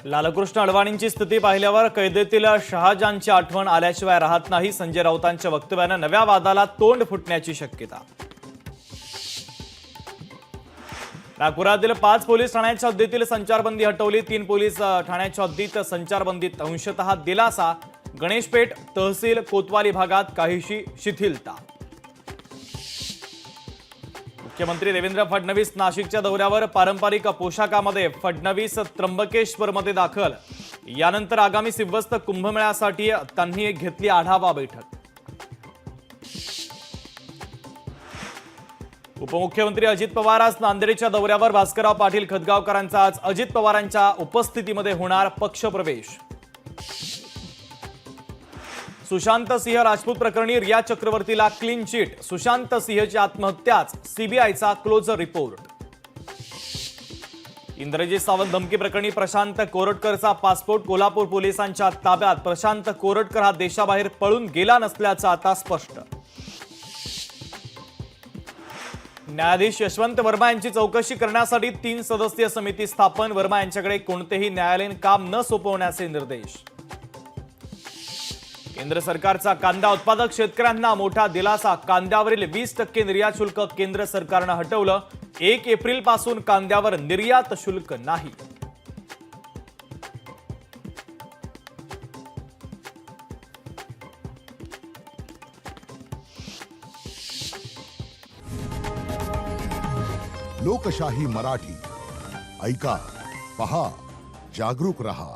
लालकृष्ण अडवाणींची स्थिती पाहिल्यावर कैदेतील शहाजानची आठवण आल्याशिवाय राहत नाही. संजय राऊतांच्या वक्तव्याने नव्या वादाला तोंड फुटण्याची शक्यता. नागपुरातील 5 पोलीस ठाण्यांच्या हद्दीतील संचारबंदी हटवली. 3 पोलीस ठाण्याच्या हद्दीत संचारबंदीत अंशतः दिलासा. गणेशपेठ तहसील कोतवाली भागात काहीशी शिथिलता. मुख्यमंत्री देवेंद्र फडणवीस नाशिकच्या दौऱ्यावर. पारंपरिक पोशाखामध्ये फडणवीस त्र्यंबकेश्वरमध्ये दाखल. यानंतर आगामी सिंहस्थ कुंभमेळ्यासाठी त्यांनी घेतली आढावा बैठक. उपमुख्यमंत्री अजित पवार आज नांदेडच्या दौऱ्यावर. भास्करराव पाटील खतगावकरांचा आज अजित पवारांच्या उपस्थितीमध्ये होणार पक्षप्रवेश. सुशांत सिंह राजपूत प्रकरणी रिया चक्रवर्तीला क्लीन चिट. सुशांत सिंहची आत्महत्याच सीबीआयचा क्लोजर रिपोर्ट. इंद्रजित सावंत धमकी प्रकरणी प्रशांत कोरटकरचा पासपोर्ट कोल्हापूर पोलिसांच्या ताब्यात. प्रशांत कोरटकर हा देशाबाहेर पळून गेला नसल्याचं आता स्पष्ट. न्यायाधीश यशवंत वर्मा यांची चौकशी करण्यासाठी 3 सदस्यीय समिती स्थापन. वर्मा यांच्याकडे कोणतेही न्यायालयीन काम न सोपवण्याचे निर्देश. केंद्र सरकारचा कांदा उत्पादक शेतकऱ्यांना मोठा दिलासा. कांद्यावरील 20% निर्यात शुल्क केंद्र सरकारनं हटवलं. 1 एप्रिल पासून कांद्यावर निर्यात शुल्क नाही. लोकशाही मराठी ऐका, पहा, जागरूक रहा.